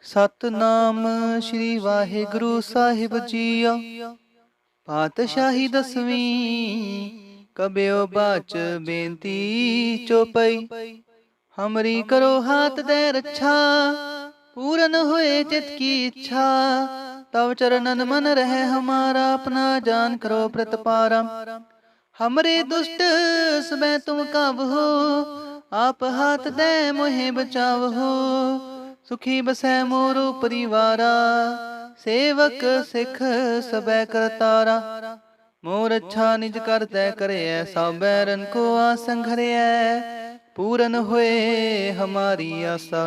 ਸਤਨਾਮ ਸ਼੍ਰੀ ਵਾਹਿਗੁਰੂ ਸਾਹਿਬ JIO. ਪਾਤਸ਼ਾਹੀ ਦਸਵੀਂ ਕਬਿਓ ਬਾਚ ਬੇਨਤੀ ਚੋਪਈ। हमरी करो हाथ दे रक्षा, पूरन हुए चित की इच्छा। तव चरणन मन रहे हमारा, अपना जान करो प्रतपारा। हमरे दुष्ट समय तुम काब हो, आप हाथ दे मोहे बचाव हो। सुखी बसै मोरो परिवारा, सेवक सिख सबै करतारा। मोर अच्छा निज कर तै करे, सब बैरन को आसन घरे। पूरन हुए हमारी आशा,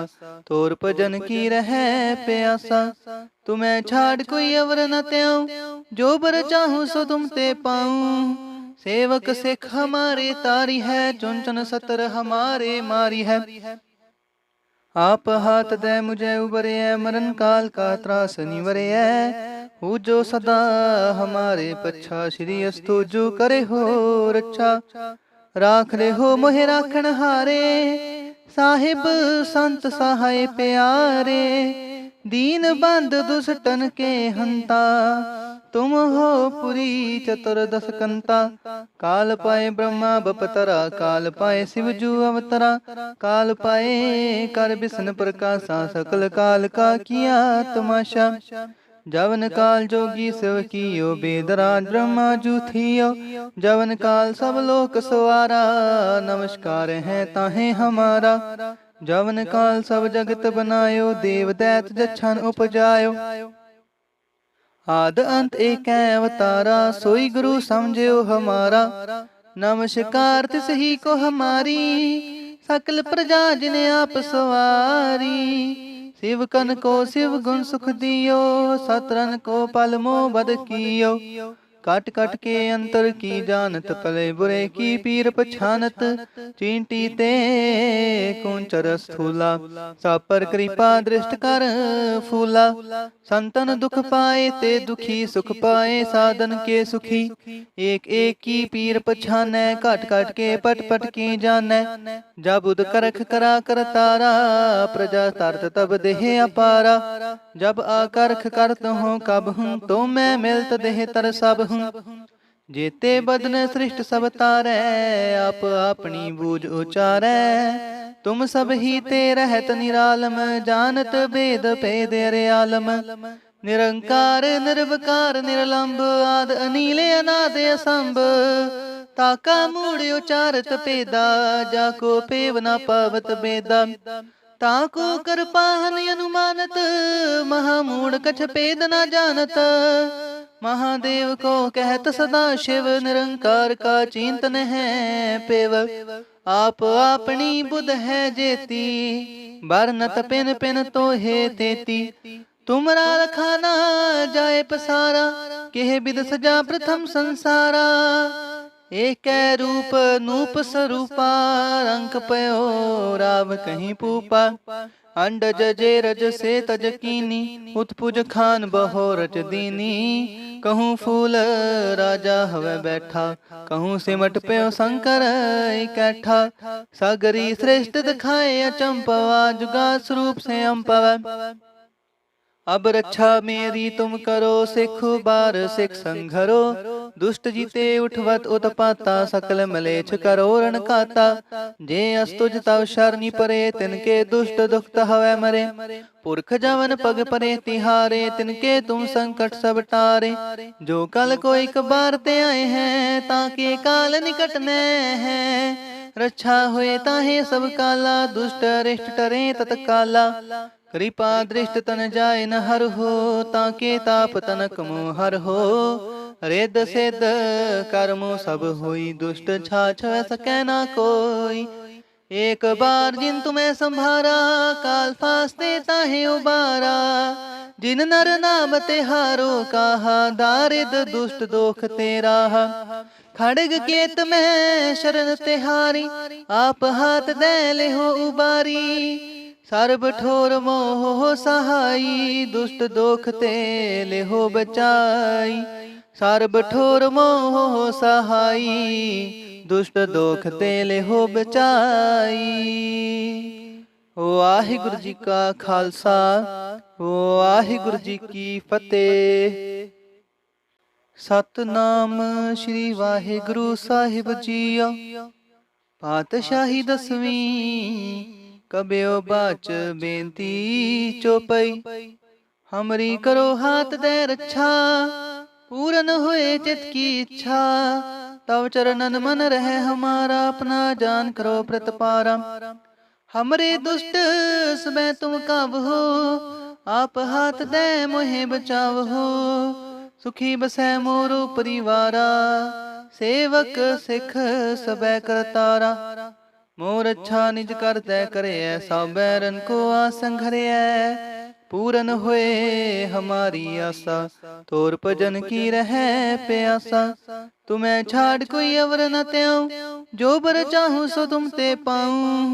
तोर भजन की रहे प्यासा। तुम्हें छाड़ कोई अवर न त्याऊं, जो बर चाहूं सो तुम ते पाऊं। सेवक सिख हमारे तारी है, चुन चुन सतर हमारे मारी है। आप हाथ दे मुझे उबरे, मरण काल का त्रास निवरे। हूँ जो सदा हमारे पच्छा, श्री अस्तु जो करे हो रक्षा। राख ले हो मोहे राखण हारे, साहिब संत सहाय प्यारे। दीन बंद दुष्टन के हंता, तुम हो पुरी चतुर्दश कंता। काल पाए ब्रह्मा बपतरा, काल पाए शिव जू अवतरा। काल पाए कर विष्णु प्रकाशा, सकल काल का किया तमाशा। जवन काल जोगी शिव कियो, बेदराज ब्रह्मा जू थियो। जवन काल सब लोक सवारा, नमस्कार है ताहे हमारा। जवन काल सब जगत बनायो, देव दैत जछन उपजायो। आद अंत एक अवतारा, सोई गुरु समझो हमारा। नमस्कार तिस ही को हमारी, सकल प्रजा जिने आप सवारी। शिव कन को शिव गुण सुख दियो, सतरन को पल मोह बद कियो। कट कट के अंतर की जानत, पले बुरे की पीर पछानत। चींटी ते कुंचर स्थूला, सब पर कृपा दृष्ट कर फूला। संतन दुख पाए ते दुखी, सुख पाए साधन के सुखी। एक एक की पीर पछानै, कट कट के पट पट की जानै। जब उद करख करा कर तारा, प्रजा तरत तब देह अपारा। जब आकर्ख करत हूँ कब हूँ, तो मैं मिलत देह तर सब हूँ। जेते बदन सृष्ट सब तारै, आप अपनी बूझ उचारै। तुम सब ही ते रहत निरालम, जानत भेद भेद आलम। निरंकार निर्विकार निर्लंब, आद अनील अनाद असंभ। ताका मूढ़ उचारत पेदा, जाको पेव न पावत बेदा। ताको कर पाहन अनुमानत, महामूढ़ कछ पेद न जानत। महादेव को कहत सदा शिव, निरंकार का चिंतन है पेव। आप अपनी बुध है जेती, बरनत पिन पिन तो हे तेती। तुमरा लखाना जाए पसारा, केह बिद सजा प्रथम संसारा। एक रूप नूप स्वरूपा, रंक पयो राव कहीं पूपा। अंडज जे रज से तज कीनी, उत्पुज खान बहो रच दीनी। कहूँ फूल राजा हवे बैठा, कहूँ सिमट प्यो शंकर इकट्ठा। सागरी श्रेष्ठ दिखाए अचंपवा, जुगा स्वरूप से अम्पवा। अब रक्षा मेरी तुम करो, सिखु बार सिख संघरो। दुष्ट जीते उठवत उत्पाता, सकल मलेच्छ करो रण खाता। जे अस्तुज तव शरणी परे, तिनके दुष्ट दुखत हवै मरे। पुरख जवन पग परे तिहारे, तिनके तुम संकट सब टारे। जो कल को एक बार ते आए हैं, ताके काल निकट न है। रक्षा हुए ताहे सब काला, दुष्ट अरिष्ट टरे तत्काला। कृपा दृष्ट तन जाय न हर हो, ताके ताप तनक मोह हर हो। रिद सिद्ध कर्मो सब होई, दुष्ट छाछ सकै ना कोई। एक बार जिन तुम्हें संभारा, काल फास्ते ताहे उबारा। जिन नर नाम तिहारो कहा, दारिद दुष्ट दोख तेरा। खड़ग केत में शरण तिहारी, आप हाथ दे ले हो उबारी। सर्ब ठोर मोह सहाई, दुष्ट दोख ते ले हो बचाई। सर्ब ठोर मोह सहाई, दुष्ट दोख ते ले हो बचाई। वाहिगुरु जी का खालसा, ਵਾਹਿਗੁਰੂ ਜੀ ਕੀ ਫਤਿਹ। ਸਤਨਾਮ ਸ਼੍ਰੀ ਵਾਹਿਗੁਰੂ ਸਾਹਿਬ ਜੀਓ। ਪਾਤਸ਼ਾਹੀ ਦਸਵੀਂ ਕਬਿਓ ਬਾਚ ਬੇਨਤੀ ਚੋਪਈ। हमरी करो हाथ दे रक्षा, पूरन हुए चित की इच्छा। तव चरणन मन रहे हमारा, अपना जान करो प्रतपारा। हमरे दुष्ट समय तुम काब हो, आप हाथ दे मोहे बचाव हो। सुखी बसै मोरो परिवारा, सेवक सिख सबै करतारा। मोर अच्छा निज कर तै करे, सब बैरन को आसन घरे। पूरन हुए हमारी आशा, तोर भजन की रहे प्यासा। तुम्हें छाड़ कोई अवर न त्याऊं, जो बर चाहूं सो तुम ते पाऊं।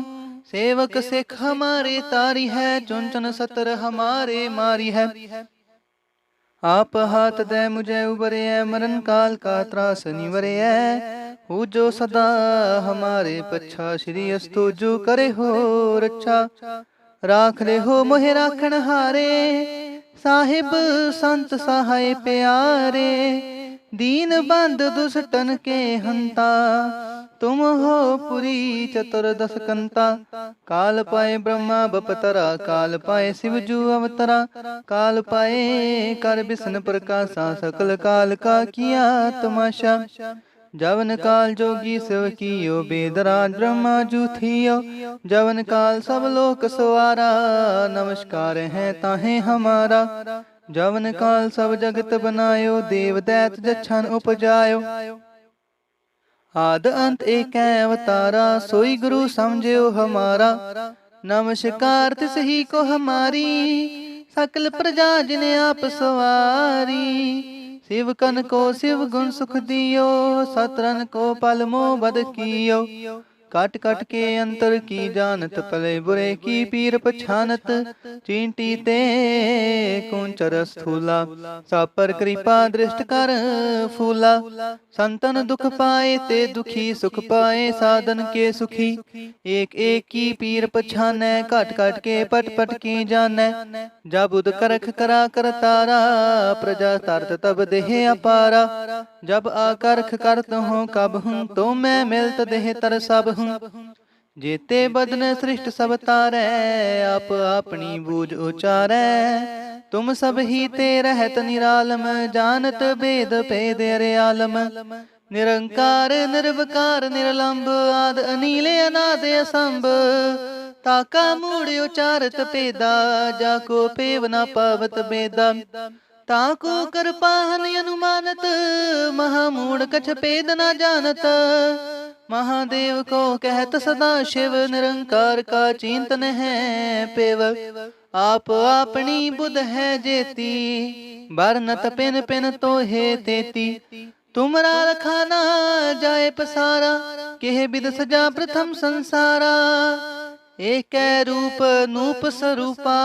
सेवक सिख हमारे तारी है, चुन चुन सतर हमारे मारी है। आप हाथ दे मुझे उबरे, मरण काल का त्रास निवरे। हो जो सदा हमारे पच्छा, श्री अस्तु जो करे हो रक्षा। राख ले हो मोहे राखण हारे, साहिब संत सहाय प्यारे। दीन बंद दुष्टन के हंता, तुम हो पुरी चतुर्दश कंता। काल पाए ब्रह्मा बपतरा, काल पाए शिव जू अवतरा। काल पाए कर बिसन प्रकाशा, सकल काल का किया तमाशा। जवन काल जोगी शिव कियो, बेदराज ब्रह्मा जू थियो। जवन काल सब लोक सवारा, नमस्कार है ताहे हमारा। जवन काल सब जगत बनायो, देव दैत जछन उपजायो। आद अंत एक अवतारा, सोई गुरु समझियो हमारा। नमस्कार तिस ही को हमारी, सकल प्रजा जिने आप सवारी। शिव कन को शिव गुण सुख दियो, सतरन को पल मोह बद कियो। कट कट के अंतर की जानत, पले बुरे की पीर पछानत। चींटी ते कुंचर स्थूला, सब पर कृपा दृष्ट कर फूला। संतन दुख पाए ते दुखी, सुख पाए साधन के सुखी। एक एक की पीर पछानै, कट कट के पट पट की जानै। जब उद करख करा कर तारा, प्रजा तरत तब देह अपारा। जब आकर्ख करत हो कब हूँ, तो मैं मिलत देह तर सब हूँ। जेते बदन सृष्ट सब तारै, आप अपनी बूझ उचारै। तुम सब ही ते रहत निरालम, जानत वेद भेद अरियालम। निरंकार निर्विकार निर्लंब, आद अनील अनाद असंभ। ताका मूढ़ उचारत पेदा, जाको पेव न पावत बेदा। ताको कर पाहन अनुमानत, महामूढ़ कछ पेद न जानत। महादेव को कहत सदा शिव, निरंकार का चिंतन है पेव। आप अपनी बुध है जेती, बरनत पिन पिन तो हे तेती। तुमरा लखाना जाए पसारा, केह बिद सजा प्रथम संसारा। एक रूप नूप स्वरूपा,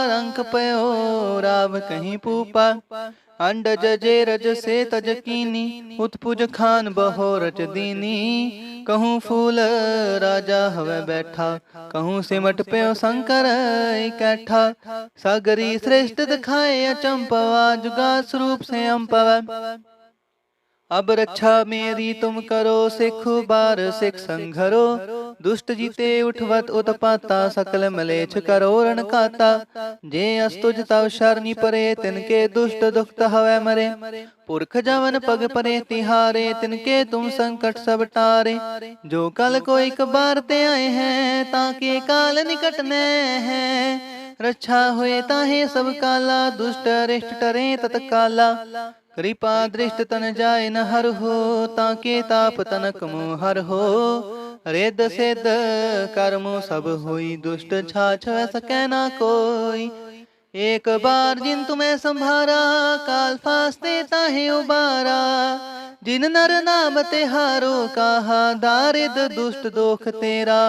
रंक पयो राव कहीं पूपा। अंडज जे रज से तज कीनी, उत्पुज खान बहो रच दीनी। कहूँ फूल राजा हवे बैठा, कहूँ सिमट प्यो शंकर इकट्ठा। सागरी श्रेष्ठ दिखाए अचंपवा, जुगा स्वरूप से अम्पवा। अब रक्षा मेरी तुम करो, सिखु बार सिख संघरो। दुष्ट जीते उठवत उत्पाता, सकल मलेच्छ करो रण खाता। जे अस्तुज तव शरणी परे, तिनके दुष्ट दुखत हवै मरे। पुरख जवन पग परे तिहारे, तिनके तुम संकट सब टारे। जो कल को एक बार ते आए हैं, ताके काल निकट न है। रक्षा हुए ताहे सब काला, दुष्ट अरिष्ट टरे तत्काला। कृपा दृष्ट तन जाय न हर हो, ताके ताप तनक मोह हर हो। रिद सिद्ध कर्मो सब होई, दुष्ट छाछ सकै ना कोई। एक बार जिन तुम्हें संभारा, काल फास्ते ताहे उबारा। जिन नर नाम तिहारो कहा, दारिद दुष्ट दोख तेरा।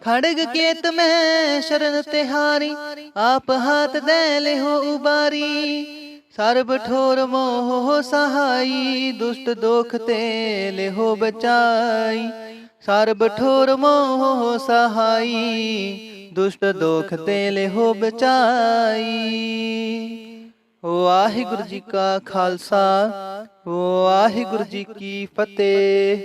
खड़ग केत में शरण तिहारी, आप हाथ दे ले हो उबारी। सर्ब ठोर मोह सहाई, दुष्ट दोख ते ले हो बचाई। सर्ब ठोर मोह सहाई, दुष्ट दोख ते लेहो बचाई। वाहिगुरु जी का खालसा, वाहिगुरु जी की फतेह।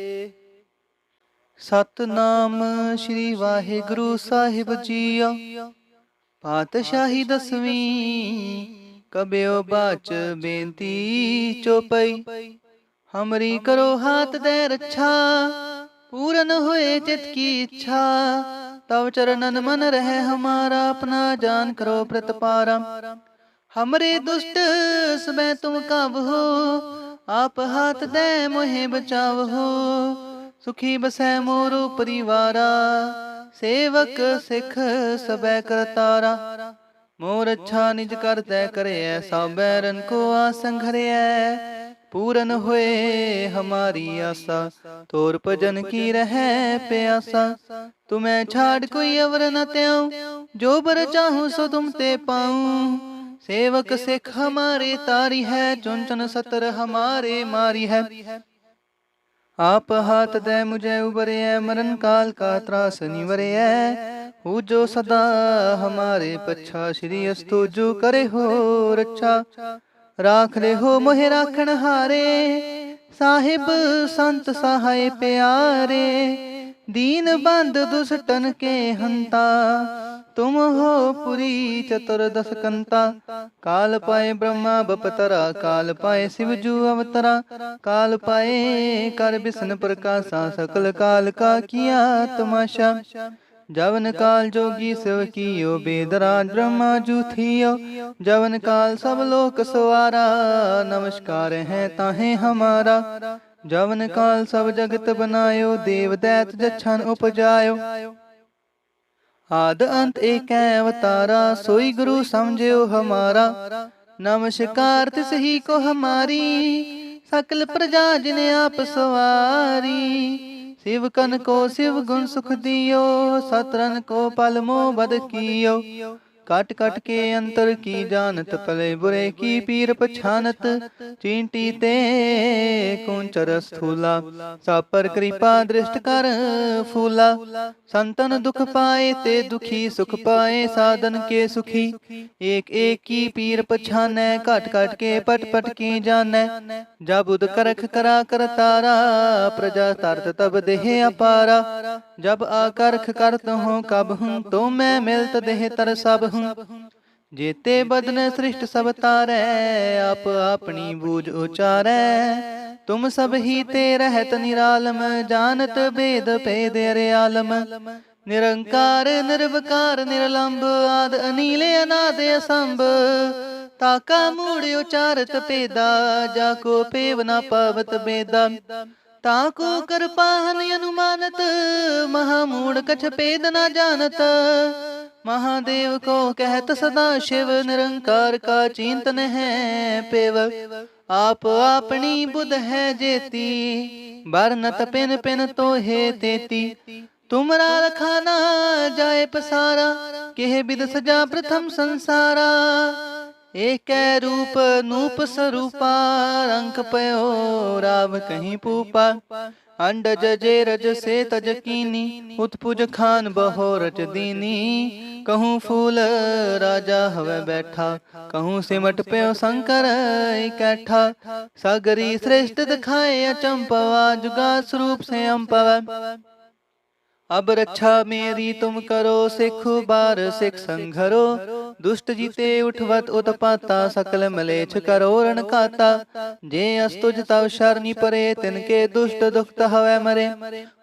सतनाम श्री वाहिगुरु साहिब जीओ। पातशाही दसवीं कब्यो बाच बेनती चौपई। हमरी करो हाथ दे रक्षा, पूरन हुए चित की इच्छा। तव चरणन मन रहे हमारा, अपना जान करो प्रतपारा। हमरे दुष्ट समय तुम काब हो, आप हाथ दे मोहे बचाव हो। सुखी बसै मोरो परिवारा, सेवक सिख सबै करतारा। मोर अच्छा निज कर तय करे, सब बैरन को आसन घरे। पूरन हुए हमारी आशा, तोर भजन की रहे प्यासा। तुम्हें छाड़ कोई अवर न त्याऊं, जो बर चाहूं सो तुम ते पाऊं। सेवक सिख हमारे तारी है, चुन चुन सतर हमारे मारी है। आप हाथ दे मुझे उबरे, मरण काल का त्रास निवरे। हो जो सदा हमारे पच्छा, श्री अस्तु जो करे हो रक्षा। राख ले हो मोहे राखण हारे, साहिब संत सहाय प्यारे। दीन बंद दुष्टन के हंता, तुम हो पुरी चतुर्दश कंता। काल पाए ब्रह्मा बपतरा, काल पाए शिव जू अवतरा। काल पाए कर विष्णु प्रकाशा, सकल काल का किया तमाशा। जवन काल जोगी शिव कियो, बेदराज ब्रह्मा जू थियो। जवन काल सब लोक सवारा, नमस्कार है ताहे हमारा। जवन काल सब जगत बनायो, देव दैत जछन उपजायो। आद अंत एक अवतारा, सोई गुरु समझो हमारा। नमस्कार तिस ही को हमारी, सकल प्रजा जिने आप सवारी। शिव कन को शिव गुण सुख दियो, सतरन को पल मोह बद कियो। काट काट के अंतर की जानत, पले बुरे की पीर पछानत। चींटी ते कुंचर स्थूला, सब पर कृपा दृष्ट कर फूला। संतन दुख पाए ते दुखी, सुख पाए साधन के सुखी। एक एक की पीर पछानै, काट काट के पट पट की जानै। जब उद करख करा कर तारा, प्रजा तरत तब देह अपारा। जब आकर्ख करत हूँ कब हूँ, तो मैं मिलत देह तर सब हूँ। जेते बदन सृष्ट सब तारै, आप अपनी बूझ उचारै। तुम सब ही ते रहत निरालम, जानत भेद भेद अरे आलम। निरंकार निर्विकार निर्लंब, आद अनील अनाद असंभ। ताका मूढ़ उचारत पेदा, जाको पेव न पावत बेदा। ताको कृपाहन अनुमानत, महामूढ़ कछ पेद न जानत। महादेव को कहत सदा शिव, निरंकार का चिंतन है पेव। आप अपनी बुध है जेती, बरनत पिन पिन तो हे तेती। तुमरा लखाना जाए पसारा, केह बिद सजा प्रथम संसारा। एक रूप नूप स्वरूपा, रंक पयो राव कहीं पूपा। अंडज जे रज से तज कीनी, उत्पुज खान बहो रच दीनी। कहूँ फूल राजा हवे बैठा, कहूँ सिमट प्यो शंकर इकट्ठा। सगरी श्रेष्ठ दिखाए अचंपवा, जुगा स्वरूप से अम्पवा। अब रक्षा मेरी तुम करो, सिख बार सिख संघरो। दुष्ट जीते उठवत उत्पाता, सकल मलेच्छ करो रण काता। जे अस्तुज तव शरणी परे, तिनके दुष्ट दुखत हवै मरे।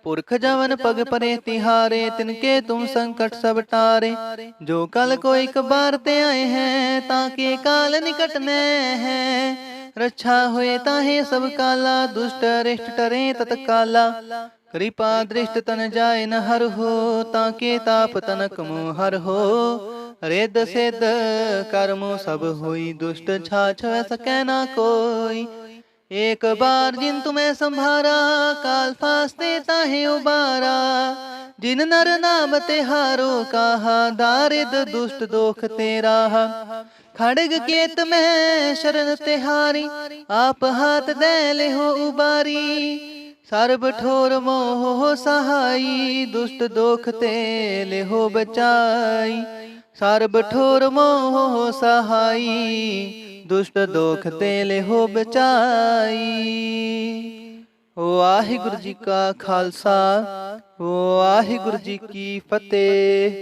पुरख जवन पग परे तिहारे, तिनके तुम संकट सब टारे। जो कल को एक बार ते आए हैं, ताके काल निकट न है। रक्षा हुए ताहे सब काला, दुष्ट अरिष्ट टरे तत्काला। कृपा दृष्ट तन जाय न हर हो, ताके ताप तनक मोह हर हो। रेद सिद्ध कर्मो सब होई, दुष्ट छाछ सकै ना कोई। एक बार जिन तुम्हें संभारा, काल फास्ते ताहे उबारा। जिन नर नाम तिहारो कहा, दारिद दुष्ट दोख तेरा। खड़ग केत में शरण तिहारी, आप हाथ दे ले हो उबारी। ਸਰਬ ਠੋਰ ਮੋਹ ਸਹਾਈ, ਦੁਸ਼ਟ ਦੋਖ ਤੇ ਲਿਹੋ ਬਚਾਈ। ਸਰਬ ਠੋਰ ਮੋਹ ਸਹਾਈ, ਦੁਸ਼ਟ ਦੋਖ ਤੇ ਲਿਹੋ ਬਚਾਈ। ਵਾਹਿਗੁਰੂ ਜੀ ਕਾ ਖਾਲਸਾ, ਵਾਹਿਗੁਰੂ ਜੀ ਕੀ ਫਤਿਹ।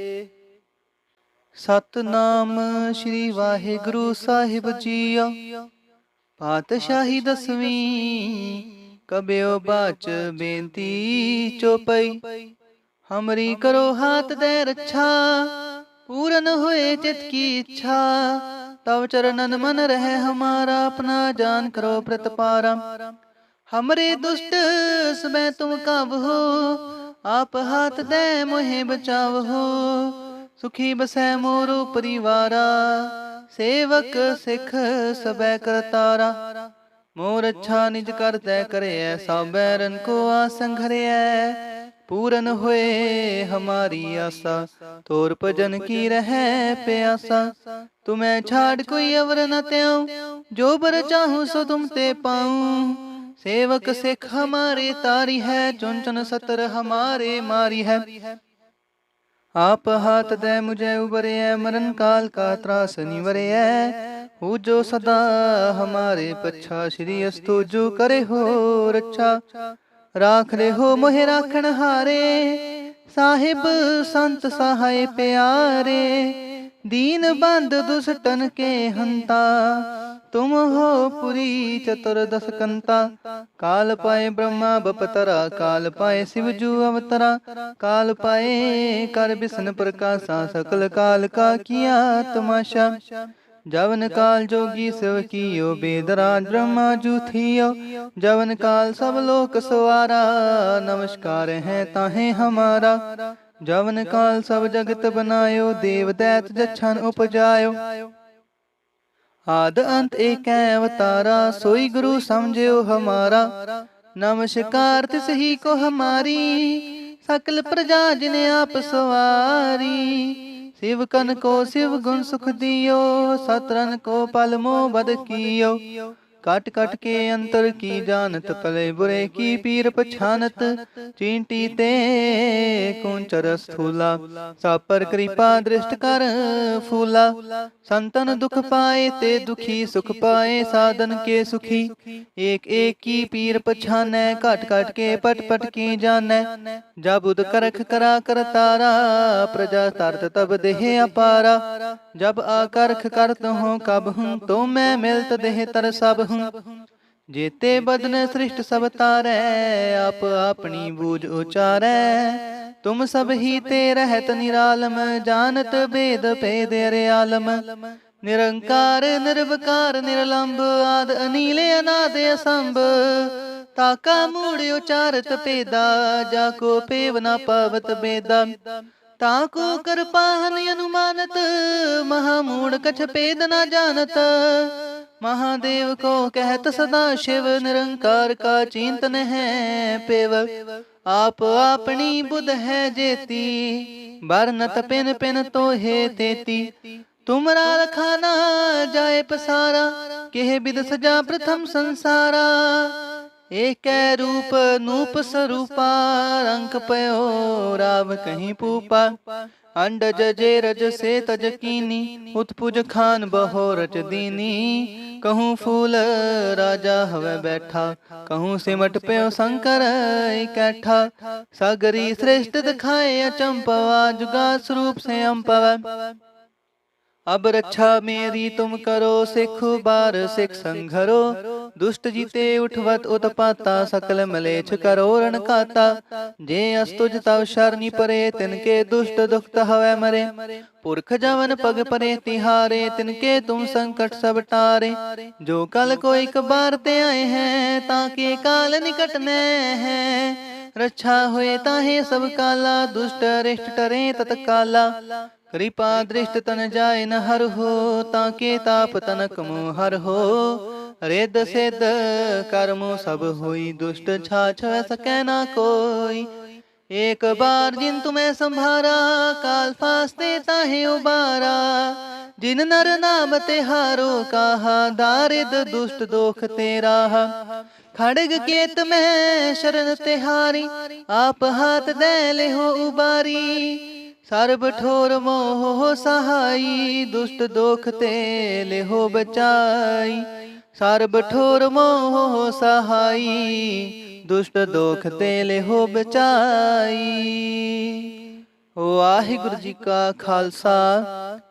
ਸਤਨਾਮ ਸ਼੍ਰੀ ਵਾਹਿਗੁਰੂ ਸਾਹਿਬ ਜੀਓ। ਪਾਤਸ਼ਾਹੀ ਦਸਵੀਂ ਕਬਿਓ ਬਾਚ ਬੇਨਤੀ ਚੋਪਈ। ਹਮਰੀ ਕਰੋ ਹਾਥ ਦੇ ਰੱਛਾ, पूरन हुए चित की इच्छा। तव चरणन मन रहे हमारा, अपना जान करो प्रतपारा। हमरे दुष्ट समय तुम काब हो, आप हाथ दे मोहे बचाव हो। सुखी बसै मोरो परिवारा, सेवक सिख सबै करतारा। मोर अच्छा निज कर तै करे, सब बैरन को आसंघरे। पूरन होए हमारी आशा, तोर भजन की रहे प्यासा। तुम्हें छाड़ कोई अवर न त्याऊं, जो बर चाहूं सो तुम ते पाऊं। सेवक सिख हमारे तारी है, चुन चुन सतर हमारे मारी है। आप हाथ दे मुझे उबरे, मरण काल का त्रास निवरे। हो जो सदा हमारे पच्छा, श्री अस्तु जो करे हो रक्षा। राख ले हो मोहे राखण हारे, साहिब संत सहाय प्यारे। दीन बंद दुष्टन के हंता, तुम हो पुरी चतुर्दश कंता। काल पाए ब्रह्मा बपतरा, काल पाए शिव जू अवतरा। काल पाए कर बिसन प्रकाशा, सकल काल का किया तमाशा। जवन काल जोगी शिव कियो, बेदराज ब्रह्मा जू थियो। जवन काल सब लोक सवारा, नमस्कार है ताहे हमारा। जवन काल सब जगत बनायो, देव दैत जछन उपजायो। आद अंत एक अवतारा, सोई गुरु समझियो हमारा। नमस्कार तिस ही को हमारी, सकल प्रजा जिने आप सवारी। शिव कन को शिव गुण सुख दियो, सतरन को पल मोह बद कियो। कट कट के अंतर की जानत, पले बुरे की पीर पछानत। चींटी ते कुंचर स्थूला, सब पर कृपा दृष्ट कर फूला। संतन दुख पाए ते दुखी, सुख पाए साधन के सुखी। एक एक की पीर पछानै, कट कट के पट पट की जानै। जब उद करख करा कर तारा, प्रजा तरत तब देह अपारा। जब आकर्ख करत हूँ कब हूँ, तो मैं मिलत देह तर सब हूँ। जेते बदन सृष्ट सब तारै, आप अपनी बूझ उचारै। तुम सब ही ते रहत निरालम, जानत भेद भेद अरे आलम। निरंकार निर्विकार निरलंब, आद अनील अनाद असंभ। ताका मूढ़ उचारत पेदा, जाको पेव न पावत बेदा। ताको कृपाहन अनुमानत, महामूढ़ कछ पेद न जानत। महादेव को कहत सदा शिव, निरंकार का चिंतन है पेव। आप अपनी बुध है जेती, बरनत पिन पिन तो हे तेती। तुमरा लखाना जाए पसारा, केह बिद सजा प्रथम संसारा। एक रूप नूप स्वरूपा, रंक पयो राव कहीं पूपा। अंडज जे रज से तज कीनी, उत्पुज खान बहो रच दीनी। कहूँ फूल राजा हवे बैठा, कहूँ सिमट प्यो शंकर इकट्ठा। सागरी श्रेष्ठ दिखाए अचंपवा, जुगा स्वरूप से अम्पवा। अब रक्षा मेरी तुम करो, सिख बार सिख संघरो। दुष्ट जीते उठवत उत्पाता, सकल मलेच्छ करो रणकाता। जे अस्तुज तव शरणी परे, तिनके दुष्ट दुखत हवै मरे। पुरख जवन पग परे तिहारे, तिनके तुम संकट सब टारे। जो कल को एक बार ते आए हैं, ताके काल निकट न है। रक्षा हुए ताहे सब काला, दुष्ट अरिष्ट टरे तत्काला। कृपा दृष्ट तन जाय न हर हो, ताके ताप तनक मोह हर हो। रिद सिद्ध कर्मो सब होई, दुष्ट छाछ सकै ना कोई। एक बार जिन तुम्हें संभारा, काल फास्ते ताहे उबारा। जिन नर नाम तिहारो कहा, दारिद दुष्ट दोख तेरा। खड़ग केत में शरण तिहारी, आप हाथ दे ले हो उबारी। सर्ब ठोर मोह सहाई, दुष्ट दोख ते ले हो बचाई। सर्ब ठोर मोह सहाई, दुष्ट दोख ते ले हो बचाई। वाहिगुरु जी का खालसा,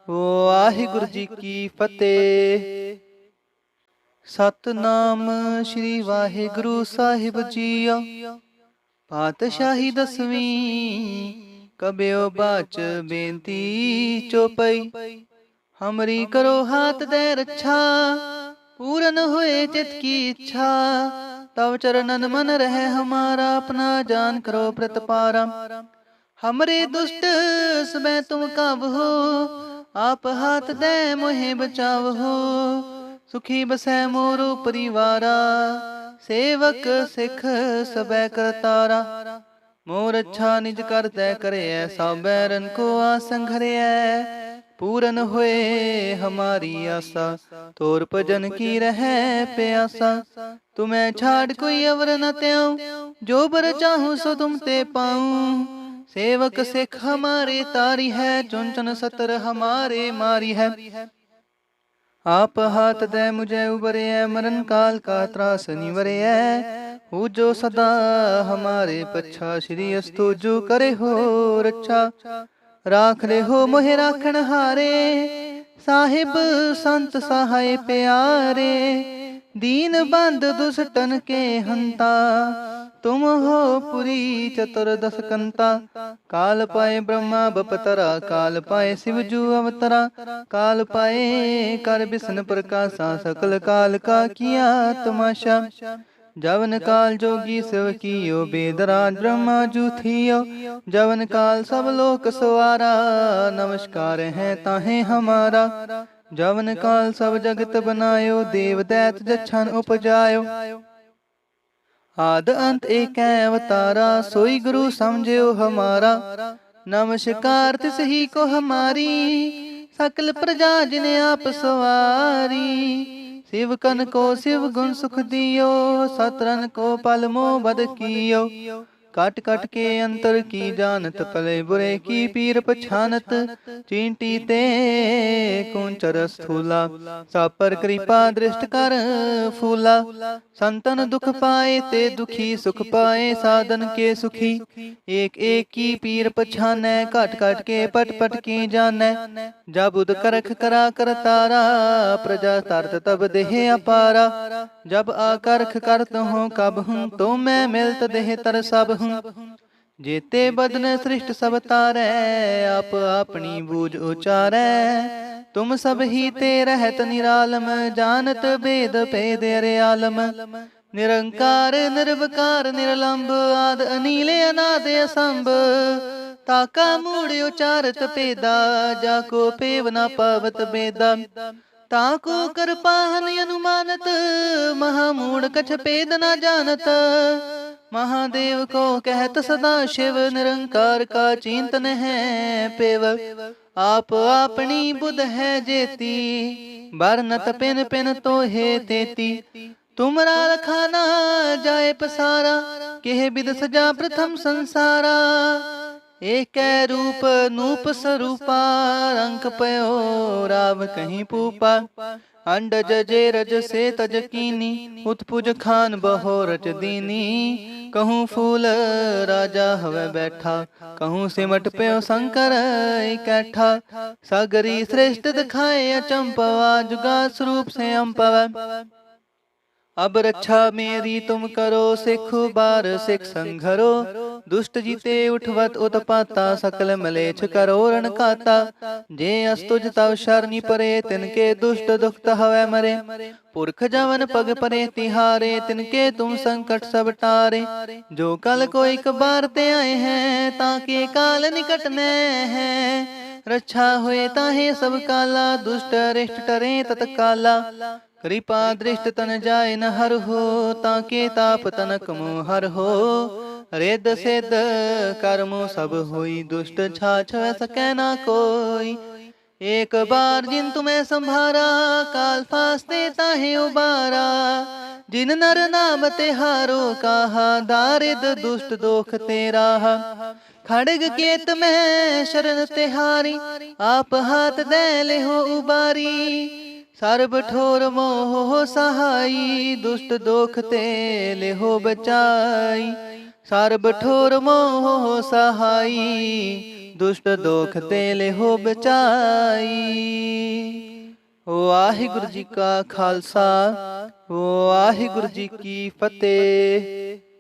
वाहिगुरु जी की फतेह। सतनाम श्री वाहिगुरु साहिब जीओ। पातशाही दसवीं कबियो बाच बेनती चौपई। हमरी करो हाथ दे रक्षा, पूरन हुए चित की इच्छा। तव चरणन मन रहे हमारा, अपना जान करो प्रतपारा। हमरे दुष्ट समय तुम कब हो, आप हाथ दे मोहे बचाव हो। सुखी बसै मोरो परिवारा, सेवक सिख सबै करतारा। मोर अच्छा निज कर तै करे, सब बैरन को आसन घरे। पूरन हुए हमारी आशा, तोर भजन की रहे प्यासा। तुम्हें छाड़ कोई अवर न त्याऊं, जो बर चाहूं सो तुम ते पाऊं। सेवक सिख हमारे तारी है, चुन चुन सतर हमारे मारी है। आप हाथ दे मुझे उबरे, मरण काल का त्रास निवरे। हो जो सदा हमारे पच्छा, श्री अस्तु जो करे हो रक्षा। राख ले हो मोहे राखण हारे, साहिब संत सहाय प्यारे। दीन बंद दुष्टन के हंता, तुम हो पुरी चतुर्दश कंता। काल पाए ब्रह्मा बपतरा, काल पाए शिव जू अवतरा। काल पाए कर विष्णु प्रकाशा, सकल काल का किया तमाशा। जवन काल जोगी शिव कियो, बेदराज ब्रह्मा जू थियो। जवन काल सब लोक सवारा, नमस्कार है ताहे हमारा। जवन काल सब जगत बनायो, देव दैत जछन उपजायो। आद अंत एक अवतारा, सोई गुरु समझियो हमारा। नमस्कार तिस ही को हमारी, सकल प्रजा जिने आप सवारी। शिव कन को शिव गुण सुख दियो, सतरन को पल मोह बद कियो। काट काट के अंतर की जानत, पले बुरे की पीर पछानत। चींटी ते कुंचर स्थूला, सब पर कृपा दृष्ट कर फूला। संतन दुख पाए ते दुखी, सुख पाए साधन के सुखी। एक एक की पीर पछानै, काट काट के पट पट की जानै। जब उद करख करा कर तारा, प्रजा तरत तब देह अपारा। जब आकर्ख करत हूँ कब हूँ, तो मैं मिलत देह तर सब हूँ। जेते बदन सृष्ट सब तारै, आप अपनी बूझ उचारै। तुम सब ही ते रहत निरालम, जानत भेद भेद अरे आलम। निरंकार निर्विकार निर्लंब, आद अनीले अनाद असंभ। ताका मूढ़ उचारत पेदा, जाको पेव न पावत बेदा। ताको कर पाहन अनुमानत, महामूढ़ कछ पेद न जानत। महादेव को कहत सदा शिव, निरंकार का चिंतन है पेव। आप अपनी बुध है जेती, बरनत पिन पिन तो हे तेती। तुमरा लखाना जाए पसारा, केह बिद सजा प्रथम संसारा। एक रूप नूप स्वरूपा, रंक पयो राव कहीं पूपा। अंडज जे रज से तज कीनी, उत्पुज खान बहो रच दीनी। कहूँ फूल राजा हवे बैठा, कहूँ सिमट प्यो शंकर इकट्ठा। सागरी श्रेष्ठ दिखाए अचंपवा, जुगा स्वरूप से अम्पवा। अब रक्षा मेरी तुम करो, सिखु बार सिख संघरो। दुष्ट जीते उठवत उत्पाता, सकल मलेच्छ करो रण खाता। जे अस्तुज तव शरणी परे, तिनके दुष्ट दुखत हवै मरे। पुरख जवन पग परे तिहारे, तिनके तुम संकट सब टारे। जो कल को एक बार ते आए हैं, ताके काल निकट न है। रक्षा हुए ताहे सब काला, दुष्ट अरिष्ट टरे तत्काला। कृपा दृष्ट तन जाय न हर हो, ताके ताप तनक मोह हर हो। रेद सिद्ध कर्मो सब होई, दुष्ट छाछ सकै ना कोई। एक बार जिन तुम्हें संभारा, काल फासते ताहे उबारा। जिन नर नाम तिहारो कहा, दारिद दुष्ट दोख तेरा। खड़ग केत में शरण तिहारी, आप हाथ दे ले हो उबारी। सर्ब ठोर मोह सहाई, दुष्ट दोख ते ले हो बचाई। सर्ब ठोर मोह सहाई, दुष्ट दोख ते ले हो बचाई। वाहिगुरु जी का खालसा, वाहिगुरु जी की फतेह।